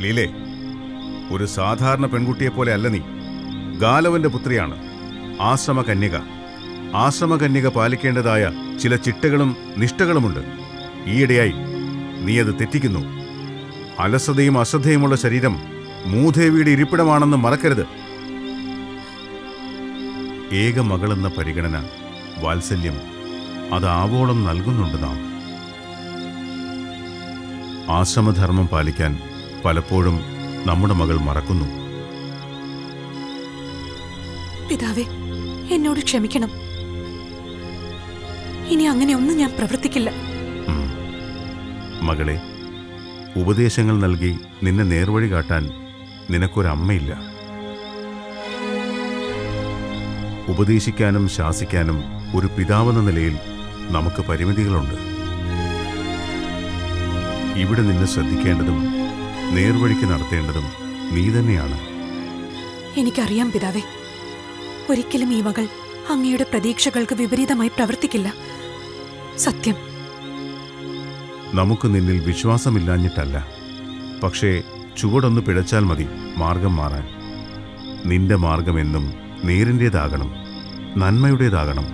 ലീലേ, ഒരു സാധാരണ പെൺകുട്ടിയെപ്പോലെ അല്ല നീ. ഗാലവന്റെ പുത്രിയാണ്. ആശ്രമകന്യക. ആശ്രമകന്യക പാലിക്കേണ്ടതായ ചില ചിട്ടകളും നിഷ്ഠകളുമുണ്ട്. ഈയിടെയായി നീ അത് തെറ്റിക്കുന്നു. അലസതയും അശ്രദ്ധയുമുള്ള ശരീരം മൂദേവിയുടെ ഇരിപ്പിടമാണെന്ന് മറക്കരുത്. ഏക മകളെന്ന പരിഗണന, വാത്സല്യം അത് ആവോളം നൽകുന്നുണ്ട് നാം. ആശ്രമധർമ്മം പാലിക്കാൻ പലപ്പോഴും നമ്മുടെ മകൾ മറക്കുന്നു. പിതാവേ, എന്നോട് ക്ഷമിക്കണം. ഇനി അങ്ങനെയൊന്നും ഞാൻ പ്രവർത്തിക്കില്ല. മകളെ, ഉപദേശങ്ങൾ നൽകി നിന്നെ നേർവഴി കാട്ടാൻ നിനക്കൊരമ്മയില്ല. ഉപദേശിക്കാനും ശാസിക്കാനും ഒരു പിതാവെന്ന നിലയിൽ നമുക്ക് പരിമിതികളുണ്ട്. ഇവിടെ നിന്നെ ശ്രദ്ധിക്കേണ്ടതും നേർവഴിക്ക് നടത്തേണ്ടതും നീ തന്നെയാണ്. എനിക്കറിയാം പിതാവേ, ഒരിക്കലും ഈ മകൾ അങ്ങയുടെ പ്രതീക്ഷകൾക്ക് വിപരീതമായി പ്രവർത്തിക്കില്ല. സത്യം. നമുക്ക് നിന്നിൽ വിശ്വാസമില്ലാഞ്ഞിട്ടല്ല. പക്ഷേ ചുവടൊന്ന് പിഴച്ചാൽ മതി മാർഗം മാറാൻ. നിന്റെ മാർഗമെന്നും നേരിൻ്റേതാകണം, നന്മയുടേതാകണം.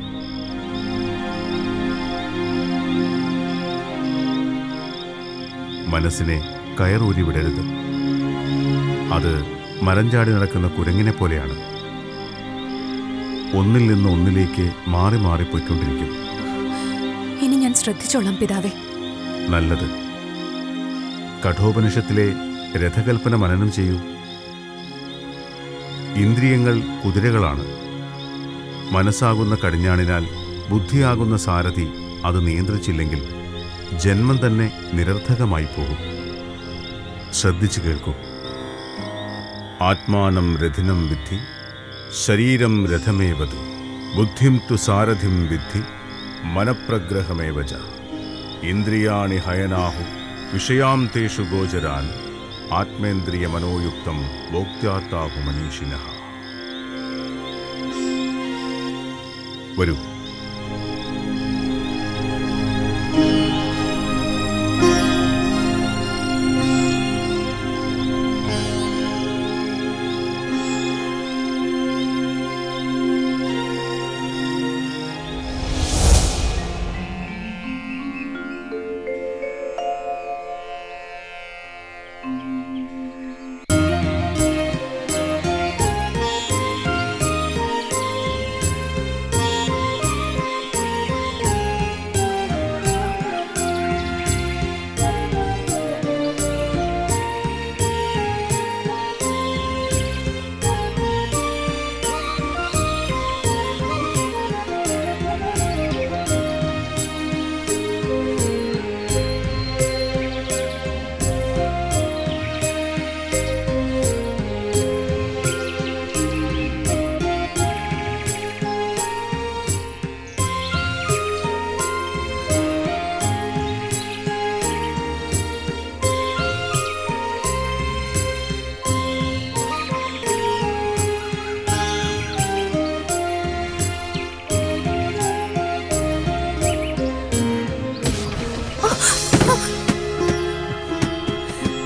മനസ്സിനെ കയറൂരി വിടരുത്. അത് മരഞ്ചാടി നടക്കുന്ന കുരങ്ങിനെ പോലെയാണ്. ഒന്നിൽ നിന്ന് ഒന്നിലേക്ക് മാറി മാറി പോയിക്കൊണ്ടിരിക്കും. ഇനി ഞാൻ ശ്രദ്ധിച്ചോളാം പിതാവേ. നല്ലത്. കഠോപനിഷത്തിലെ രഥകൽപ്പന മനനം ചെയ്യൂ. ഇന്ദ്രിയങ്ങൾ കുതിരകളാണ്. മനസ്സാകുന്ന കടിഞ്ഞാണിനാൽ ബുദ്ധിയാകുന്ന സാരഥി അത് നിയന്ത്രിച്ചില്ലെങ്കിൽ ജന്മം തന്നെ നിരർത്ഥകമായി പോകും. ശ്രദ്ധിച്ചു കേൾക്കൂ. ആത്മാനം രഥിനം വിദ്ധി, ശരീരം രഥമേവതു, ബുദ്ധിം തു സാരഥിം വിദ്ധി, മനഃപ്രഗ്രഹമേവച. ഇന്ദ്രിയാണി ഹയനാഹു വിഷയാം തേഷു ഗോചരാൻ, ആത്മേന്ദ്രിയ മനോയുക്തം ഭോക്ത്യാത്താഹു മനീഷിനഃ. വരൂ.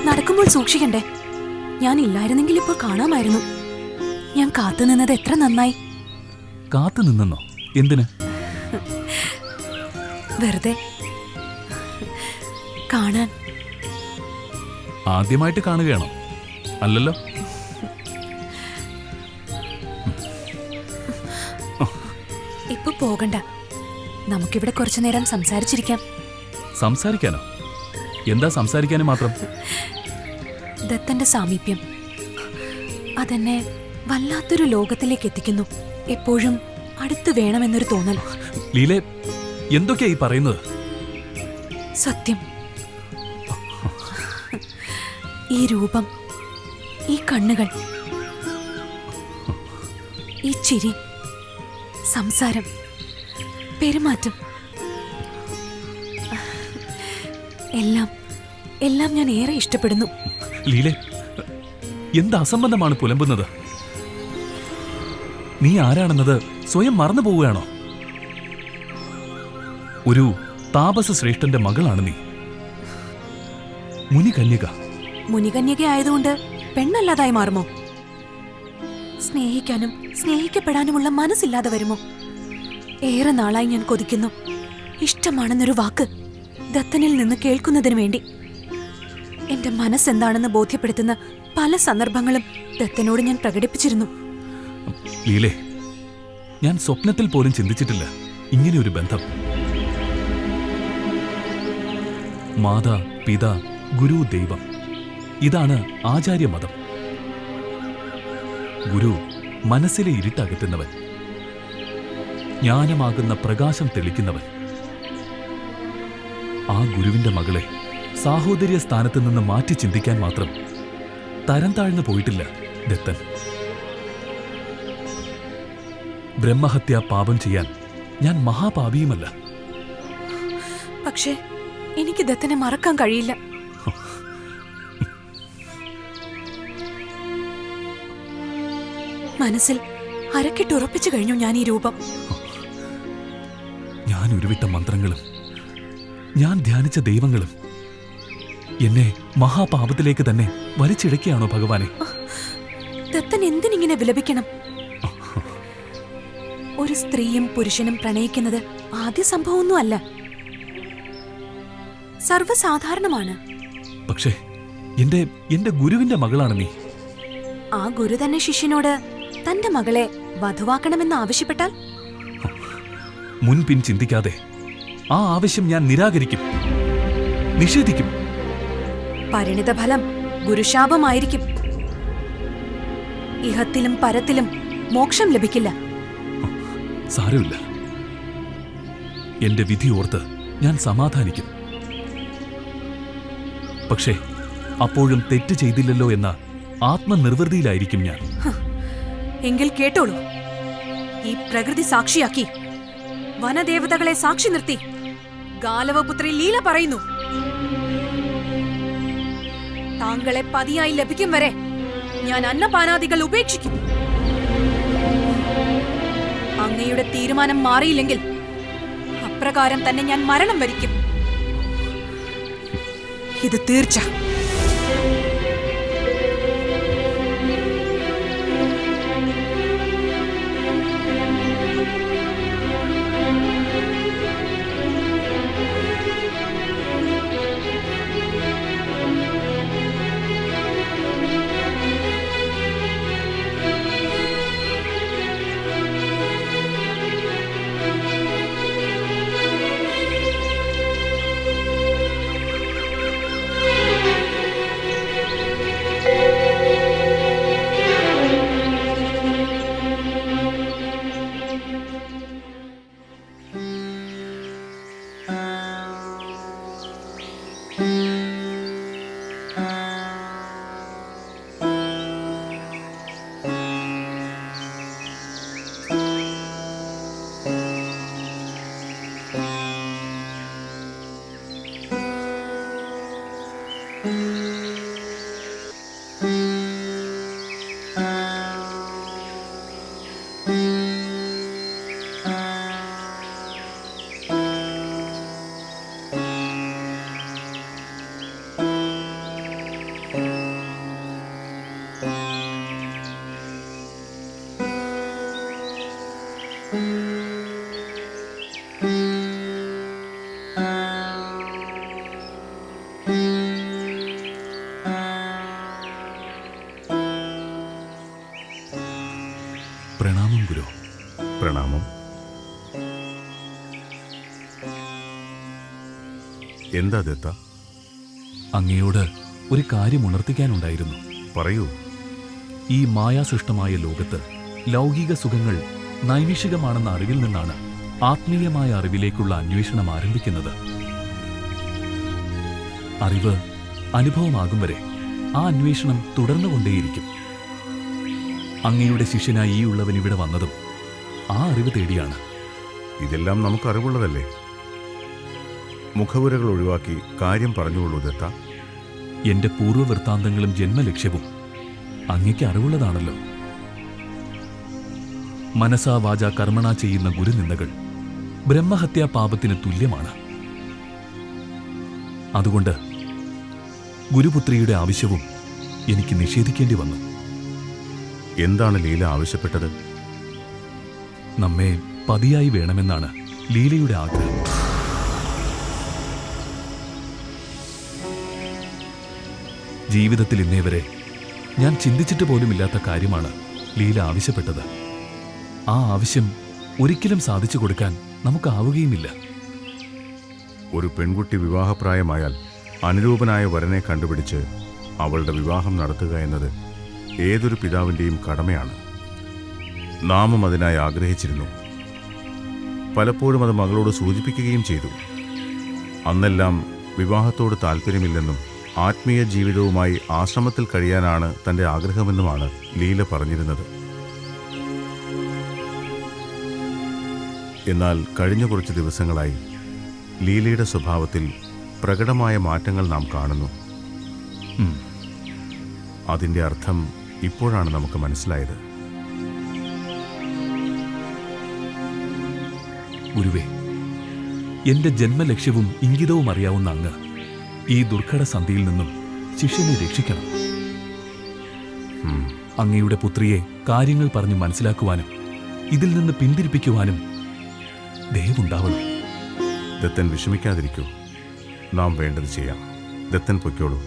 നടക്കുമ്പോൾ സൂക്ഷിക്കണ്ടേ? ഞാൻ ഇല്ലായിരുന്നെങ്കിൽ ഇപ്പോൾ കാണാമായിരുന്നു. ഞാൻ കാത്തുനിന്നത് എത്ര നന്നായി. കാത്തുനിന്നോ? എന്തിന്? വെറുതെ കാണാൻ. ആദ്യമായിട്ട് കാണുകയാണോ? അല്ലല്ലോ. ഇപ്പൊ പോകണ്ട. നമുക്കിവിടെ കുറച്ചു നേരം സംസാരിച്ചിരിക്കാം. സംസാരിക്കാനോ? എന്താ സംസാരിക്കാനും മാത്രം? ദത്തന്റെ സാമീപ്യം അതെന്നെ വല്ലാത്തൊരു ലോകത്തിലേക്ക് എത്തിക്കുന്നു. എപ്പോഴും അടുത്ത് വേണമെന്നൊരു തോന്നൽ. ലീലെ, എന്തൊക്കെയാ ഈ പറയുന്നത്? സത്യം. ഈ രൂപം, ഈ കണ്ണുകൾ, ഈ ചിരി, സംസാരം, പെരുമാറ്റം, എല്ലാം എല്ലാം ഞാൻ ഏറെ ഇഷ്ടപ്പെടുന്നു. ലീലെ, എന്ത് അസംബന്ധമാണ് പുലമ്പുന്നത്? നീ ആരാണെന്നത് സ്വയം മറന്നു പോവുകയാണോ? ഒരു താപസ ശ്രേഷ്ഠന്റെ മകളാണ് നീ. മുനികന്യക, മുനികന്യകയായതുകൊണ്ട് പെണ്ണല്ലാതായി മാറുമോ? സ്നേഹിക്കാനും സ്നേഹിക്കപ്പെടാനുമുള്ള മനസ്സില്ലാതെ വരുമോ? ഏറെ നാളായി ഞാൻ കൊതിക്കുന്നു, ഇഷ്ടമാണെന്നൊരു വാക്ക് ദത്തനിൽ നിന്ന് കേൾക്കുന്നതിനു വേണ്ടി. എന്റെ മനസ്സെന്താണെന്ന് ബോധ്യപ്പെടുത്തുന്ന പല സന്ദർഭങ്ങളും ദത്തനോട് ഞാൻ പ്രകടിപ്പിച്ചിരുന്നു. ലീലേ, ഞാൻ സ്വപ്നത്തിൽ പോലും ചിന്തിച്ചിട്ടില്ല ഇങ്ങനെയൊരു ബന്ധം. മാതാ, പിതാ, ഗുരു, ദൈവം, ഇതാണ് ആചാര്യമതം. ഗുരു മനസ്സിലെ ഇരുട്ടകറ്റുന്നവൻ, ജ്ഞാനമാകുന്ന പ്രകാശം തെളിക്കുന്നവൻ. ആ ഗുരുവിന്റെ മകളെ സാഹോദര്യ സ്ഥാനത്ത് നിന്ന് മാറ്റി ചിന്തിക്കാൻ മാത്രം തരം താഴ്ന്നു പോയിട്ടില്ല ദത്തൻ. ബ്രഹ്മഹത്യ പാപം ചെയ്യാൻ ഞാൻ മഹാപാപിയുമല്ല. പക്ഷേ എനിക്ക് ദത്തനെ മറക്കാൻ കഴിയില്ല. മനസ്സിൽ അരക്കിട്ടുറപ്പിച്ചു കഴിഞ്ഞു ഞാൻ ഈ രൂപം. ഞാൻ ഉരുവിട്ട മന്ത്രങ്ങളും ഞാൻ ധ്യാനിച്ച ദൈവങ്ങളും എന്നെ മഹാപാപത്തിലേക്ക് തന്നെ വലിച്ചിഴക്കുകയാണോ ഭഗവാനെ? ദത്തൻ എന്തിനിങ്ങനെ വിലപിക്കണം? ഒരു സ്ത്രീയും പുരുഷനും പ്രണയിക്കുന്നത് ആദ്യ സംഭവമൊന്നുമല്ല, സർവ്വസാധാരണമാണ്. പക്ഷേ എന്റെ ഗുരുവിന്റെ മകളാണ് നീ. ആ ഗുരു തന്നെ ശിഷ്യനോട് തന്റെ മകളെ വധുവാക്കണമെന്ന് ആവശ്യപ്പെട്ടാൽ? മുൻപിൻ ചിന്തിക്കാതെ ആ ആവശ്യം ഞാൻ നിരാകരിക്കും, നിഷേധിക്കും. പരിണിതഫലം ഗുരുശാപമായിരിക്കും. ഇഹത്തിലും പരത്തിലും മോക്ഷം ലഭിക്കില്ല. സാരമില്ല, എന്റെ വിധി ഓർത്ത് ഞാൻ സമാധാനിക്കും. പക്ഷേ അപ്പോഴും തെറ്റ് ചെയ്തില്ലല്ലോ എന്ന ആത്മനിർവൃതിയിലായിരിക്കും ഞാൻ. എങ്കിൽ കേട്ടോളൂ, ഈ പ്രകൃതി സാക്ഷിയാക്കി വനദേവതകളെ സാക്ഷി നിർത്തി ഗാലവപുത്രി ലീല പറയുന്നു, താങ്കളെ പതിയായി ലഭിക്കും വരെ ഞാൻ അന്നപാനാദികൾ ഉപേക്ഷിക്കും. അങ്ങയുടെ തീരുമാനം മാറിയില്ലെങ്കിൽ അപ്രകാരം തന്നെ ഞാൻ മരണം വരിക്കും. ഇത് തീർച്ച. പ്രണാമം ഗുരു. പ്രണാമം. എന്താ ദത്ത? അങ്ങയോട് ഒരു കാര്യം ഉണർത്തിക്കാനുണ്ടായിരുന്നു. പറയൂ. ഈ മായാസൃഷ്ടമായ ലോകത്ത് ലൗകിക സുഖങ്ങൾ നൈമിഷികമാണെന്ന അറിവിൽ നിന്നാണ് ആത്മീയമായ അറിവിലേക്കുള്ള അന്വേഷണം ആരംഭിക്കുന്നത്. അറിവ് അനുഭവമാകും വരെ ആ അന്വേഷണം തുടർന്നുകൊണ്ടേയിരിക്കും. അങ്ങയുടെ ശിഷ്യനായി ഈ ഉള്ളവൻ ഇവിടെ വന്നതും ആ അറിവ് തേടിയാണ്. ഇതെല്ലാം നമുക്ക് അറിവുള്ളതല്ലേ? മുഖവുരകൾ ഒഴിവാക്കി കാര്യം പറഞ്ഞുകൊള്ളൂ ദത്ത. എന്റെ പൂർവ്വവൃത്താന്തങ്ങളും ജന്മലക്ഷ്യവും അങ്ങയ്ക്ക് അറിവുള്ളതാണല്ലോ. മനസാ വാച കർമ്മണ ചെയ്യുന്ന ഗുരുനിന്ദകൾ ബ്രഹ്മഹത്യാ പാപത്തിന് തുല്യമാണ്. അതുകൊണ്ട് ഗുരുപുത്രിയുടെ ആവശ്യവും എനിക്ക് നിഷേധിക്കേണ്ടി വന്നു. എന്താണ് ലീല ആവശ്യപ്പെട്ടത്? നമ്മെ പതിയായി വേണമെന്നാണ് ലീലയുടെ ആഗ്രഹം. ജീവിതത്തിൽ ഇന്നേവരെ ഞാൻ ചിന്തിച്ചിട്ട് പോലുമില്ലാത്ത കാര്യമാണ് ലീല ആവശ്യപ്പെട്ടത്. ആ ആവശ്യം ഒരിക്കലും സാധിച്ചു കൊടുക്കാൻ നമുക്കാവുകയുമില്ല. ഒരു പെൺകുട്ടി വിവാഹപ്രായമായാൽ അനുരൂപനായ വരനെ കണ്ടുപിടിച്ച് അവളുടെ വിവാഹം നടത്തുക എന്നത് ഏതൊരു പിതാവിൻ്റെയും കടമയാണ്. നാമും അതിനായി ആഗ്രഹിച്ചിരുന്നു. പലപ്പോഴും അത് മകളോട് സൂചിപ്പിക്കുകയും ചെയ്തു. അന്നെല്ലാം വിവാഹത്തോട് താല്പര്യമില്ലെന്നും ആത്മീയ ജീവിതവുമായി ആശ്രമത്തിൽ കഴിയാനാണ് തൻ്റെ ആഗ്രഹമെന്നുമാണ് ലീല പറഞ്ഞിരുന്നത്. എന്നാൽ കഴിഞ്ഞ കുറച്ച് ദിവസങ്ങളായി ലീലയുടെ സ്വഭാവത്തിൽ പ്രകടമായ മാറ്റങ്ങൾ നാം കാണുന്നു. അതിൻ്റെ അർത്ഥം ഇപ്പോഴാണ് നമുക്ക് മനസ്സിലായത്. ഗുരുവേ, എന്റെ ജന്മലക്ഷ്യവും ഇംഗിതവും അറിയാവുന്ന അങ്ങ് ഈ ദുർഘട സന്ധിയിൽ നിന്നും ശിഷ്യനെ രക്ഷിക്കണം. അങ്ങയുടെ പുത്രിയെ കാര്യങ്ങൾ പറഞ്ഞ് മനസ്സിലാക്കുവാനും ഇതിൽ നിന്ന് പിന്തിരിപ്പിക്കുവാനും ദയവുണ്ടാവണം. ദത്തൻ വിഷമിക്കാതിരിക്കൂ. നാം വേണ്ടത് ചെയ്യാം. ദത്തൻ പൊയ്ക്കോളൂ.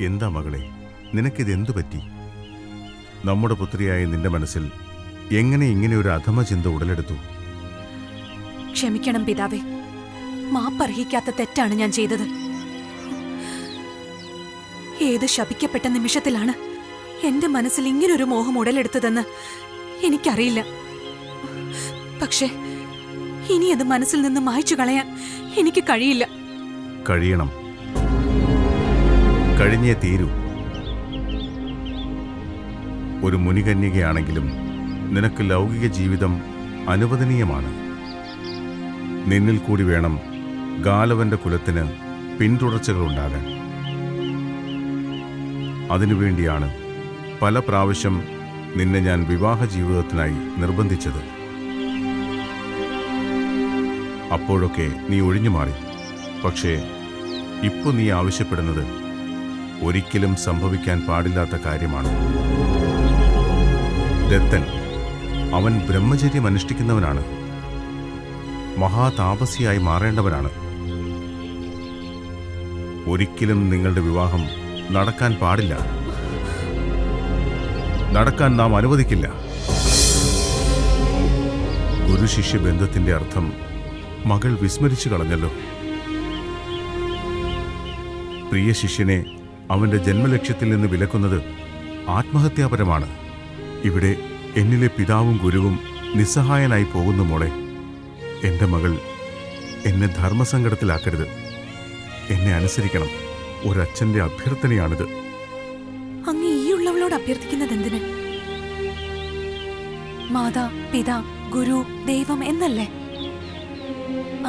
എന്താ മകളെ, നിനക്കിതെന്തു പറ്റി? നമ്മുടെ പുത്രിയായ നിന്റെ മനസ്സിൽ എങ്ങനെ ഇങ്ങനെ ഒരു അധമ ചിന്ത ഉടലെടുത്തു? ക്ഷമിക്കണം പിതാവേ, മാപ്പർഹിക്കാത്ത തെറ്റാണ് ഞാൻ ചെയ്തത്. ഏത് ശപിക്കപ്പെട്ട നിമിഷത്തിലാണ് എന്റെ മനസ്സിൽ ഇങ്ങനൊരു മോഹം ഉടലെടുത്തതെന്ന് എനിക്കറിയില്ല. പക്ഷേ ഇനി അത് മനസ്സിൽ നിന്ന് മായ്ച്ചു കളയാൻ എനിക്ക് കഴിയില്ല. കഴിയണം. കഴിഞ്ഞേ തീരൂ. ഒരു മുനികന്യകയാണെങ്കിലും നിനക്ക് ലൗകിക ജീവിതം അനുവദനീയമാണ്. നിന്നിൽ കൂടി വേണം ഗാലവന്റെ കുലത്തിന് പിന്തുടർച്ചകളുണ്ടാകാൻ. അതിനുവേണ്ടിയാണ് പല പ്രാവശ്യം നിന്നെ ഞാൻ വിവാഹ ജീവിതത്തിനായി നിർബന്ധിച്ചത്. അപ്പോഴൊക്കെ നീ ഒഴിഞ്ഞു മാറി. പക്ഷേ ഇപ്പോൾ നീ ആവശ്യപ്പെടുന്നത് ഒരിക്കലും സംഭവിക്കാൻ പാടില്ലാത്ത കാര്യമാണ്. ദത്തൻ, അവൻ ബ്രഹ്മചര്യം അനുഷ്ഠിക്കുന്നവനാണ്. മഹാതാപസിയായി മാറേണ്ടവനാണ്. ഒരിക്കലും നിങ്ങളുടെ വിവാഹം നടക്കാൻ പാടില്ല. നടക്കാൻ നാം അനുവദിക്കില്ല. ഗുരുശിഷ്യ ബന്ധത്തിന്റെ അർത്ഥം മകൾ വിസ്മരിച്ചു കളഞ്ഞല്ലോ. പ്രിയ ശിഷ്യനെ അവന്റെ ജന്മലക്ഷ്യത്തിൽ നിന്ന് വിലക്കുന്നത് ആത്മഹത്യാപരമാണ്. ഇവിടെ എന്നിലെ പിതാവും ഗുരുവും നിസ്സഹായനായി പോകുന്നു. മോളെ, എൻ്റെ മകൾ എന്നെ ധർമ്മസങ്കടത്തിലാക്കരുത്. എന്നെ അനുസരിക്കണം. ഒരച്ഛൻ്റെ അഭ്യർത്ഥനയാണിത്. അങ്ങ് ഈയുള്ളവളോട് അഭ്യർത്ഥിക്കുന്നത് എന്തിന്? മാതാ, പിതാ, ഗുരു, ദൈവം എന്നല്ലേ?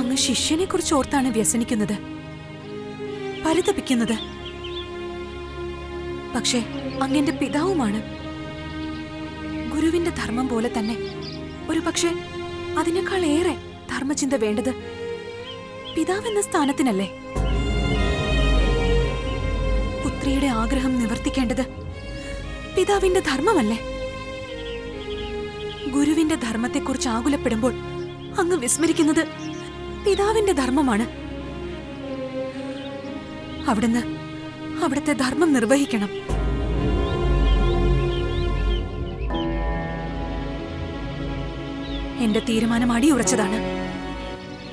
അങ്ങ് ശിഷ്യനെ കുറിച്ച് ഓർത്താണ് വ്യസനിക്കുന്നത്, പരിതപിക്കുന്നത്. പക്ഷേ അങ്ങെന്റെ പിതാവുമാണ്. ഗുരുവിന്റെ ധർമ്മം പോലെ തന്നെ ഒരു പക്ഷേ അതിനേക്കാൾ ഏറെ ധർമ്മചിന്ത വേണ്ടത് പിതാവെന്ന സ്ഥാനത്തിനല്ലേ? പുത്രിയുടെ ആഗ്രഹം നിവർത്തിക്കേണ്ടത് പിതാവിന്റെ ധർമ്മമല്ലേ? ഗുരുവിന്റെ ധർമ്മത്തെക്കുറിച്ച് ആകുലപ്പെടുമ്പോൾ അങ്ങ് വിസ്മരിക്കുന്നത് പിതാവിന്റെ ധർമ്മമാണ്. അവിടുത്തെ ധർമ്മം നിർവഹിക്കണം. എന്റെ തീരുമാനം അടിയുറച്ചതാണ്.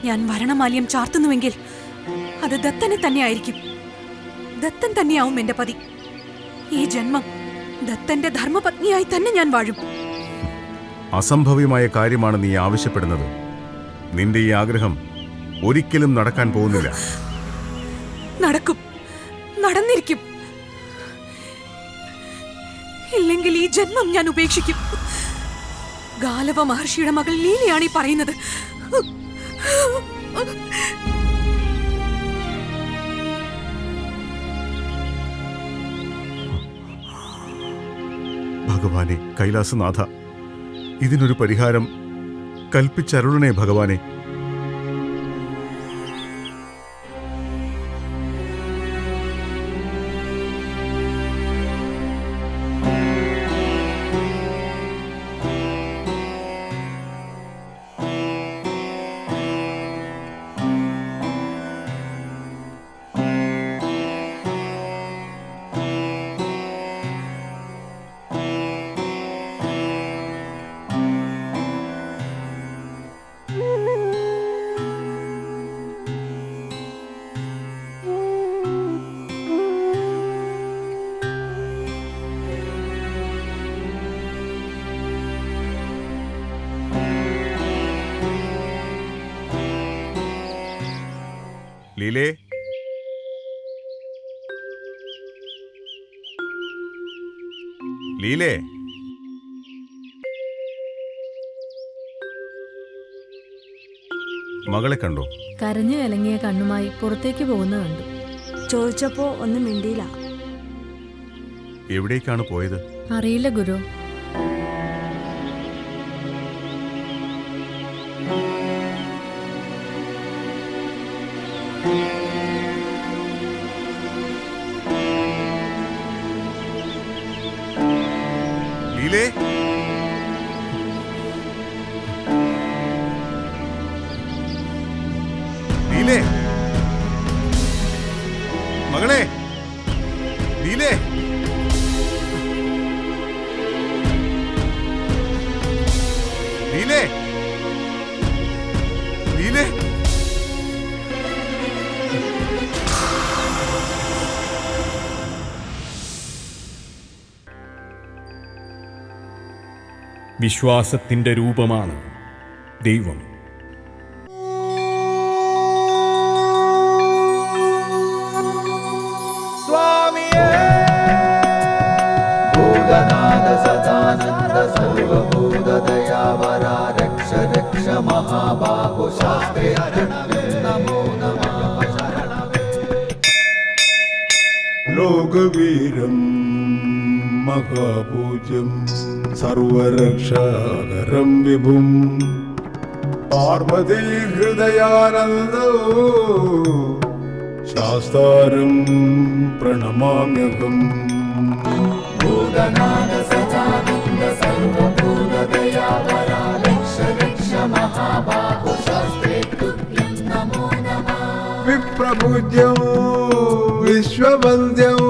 ഞാൻ വരണമാല്യം ചാർത്തുന്നുവെങ്കിൽ അത് ദത്തനെ തന്നെയായിരിക്കും. ദത്തൻ തന്നെയാവും എന്റെ പതി. ഈ ജന്മം ദത്തന്റെ ധർമ്മപത്നിയായി തന്നെ ഞാൻ വാഴും. അസംഭവ്യമായ കാര്യമാണ് നീ ആവശ്യപ്പെടുന്നത്. നിന്റെ ഈ ആഗ്രഹം ഒരിക്കലും നടക്കാൻ പോകുന്നില്ല. നടക്കും, നടന്നിരിക്കും. ഇല്ലെങ്കിൽ ഈ ജന്മം ഞാൻ ഉപേക്ഷിക്കും. ഗാലവ മഹർഷിയുടെ മകൾ ലീലയാണ് ഈ പറയുന്നത്. ഭഗവാനെ കൈലാസനാഥ, ഇതിനൊരു പരിഹാരം കൽപ്പിച്ചരുളണേ ഭഗവാനെ. ലീലേ, ലീലേ, മകളെ കണ്ടോ? കരഞ്ഞു കലങ്ങിയ കണ്ണുമായി പുറത്തേക്ക് പോകുന്നത് കണ്ടു. ചോദിച്ചപ്പോ ഒന്നും മിണ്ടിയില്ല. എവിടേക്കാണ് പോയത്? അറിയില്ല ഗുരു. ലീലേ, ലീലേ, മകളെ, ലീലേ, ലീലേ, ലീലേ. വിശ്വാസത്തിൻ്റെ രൂപമാണ് ദൈവം. ഭൂതനാഥ സദാനന്ദ സർവഭൂതദയാവര രക്ഷ രക്ഷ മഹാബാഹു ശാസ്ത്രേ നമോ നമഃ ശരണമേ. ലോകവീരം മഹാപൂജ്യം സർവരക്ഷാകരം വിഭും പാർവതീ ഹൃദയാനന്ദോ ശാസ്താരം പ്രണമാമ്യഹം. ഭൂതനാഥ സദാനന്ദ സർവഭൂതദയാവര രക്ഷ രക്ഷ മഹാബാഹു ശാസ്ത്രേ തുഭ്യം നമോ നമഃ. വിപ്രപൂജ്യം വിശ്വവന്ദ്യം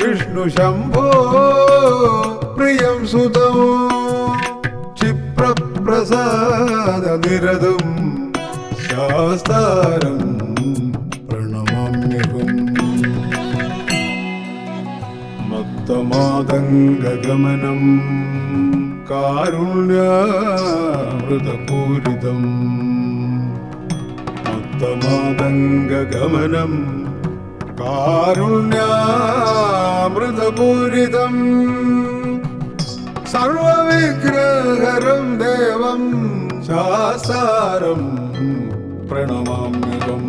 വിഷ്ണു ശംഭോ പ്രിയം സുതം ക്ഷിപ്രപ്രസാദ നിരതം ശാസ്താരം പ്രണമാമ്യഹം. മത്തമാതംഗഗമനം കാരുണ്യാമൃതപൂരിതം മത്തമാതംഗഗമനം കാരുണ്യാമൃതപൂരിതം സർവവിഗ്രഹരം ദേവം ശാസ്താരം പ്രണമാമ്യഹം.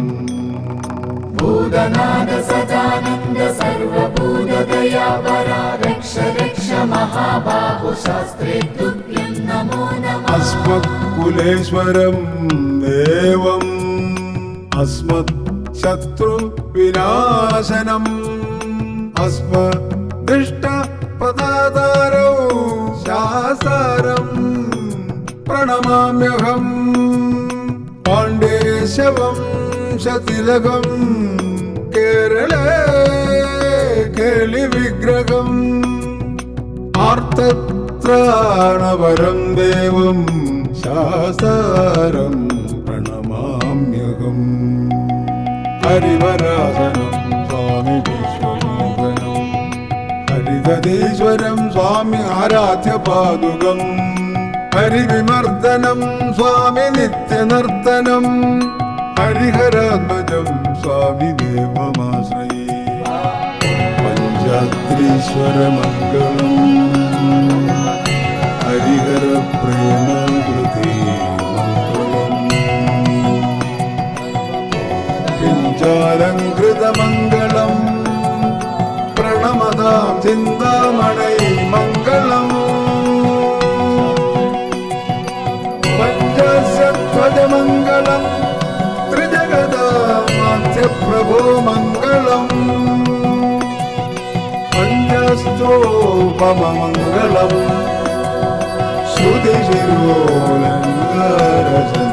ഭൂതനാഥ സദാനന്ദ സർവഭൂതദയാവര രക്ഷ രക്ഷ മഹാബാഹു ശാസ്ത്രേ തുഭ്യം നമോ നമഃ. അസ്മത്കുലേശ്വരം ദേവം അസ്മത് ശത്രു വിനാശനം അസ്മദിഷ്ട പ്രദാതാരോ ശാസ്താരം പ്രണമാമ്യഹം. പാണ്ഡേശവംശതിലകം കേരളേ കേളി വിഗ്രഹം ആർത്തത്രാണപരം ദേവം ശാസ്താരം പ്രണമാമ്യഹം. ഹരിവരാസനം സ്വാമി വിശ്വമോഹനം ജഗദീശ്വരം സ്വാമി ആരാധ്യ പാദുകം ഹരിവിമർദ്ദനം സ്വാമി നിത്യനർത്തനം ഹരിഹരാത്മജം സ്വാമി ദേവമാശ്രയേ പഞ്ചാത്രീശ്വരമംഗളം ഹരിഹര പ്രേമാകൃതി മംഗളം പിഞ്ചാലങ്കൃതമംഗളം പ്രണമതാം ചിന്താമണൈ മംഗളം പഞ്ചസധ്വജമംഗളം ത്രിജഗദാമാധ്യപ്രഭോ മംഗളം പഞ്ചസ്തോപമംഗളം ശ്രുതിശിരോലങ്കാരചന്ദ്ര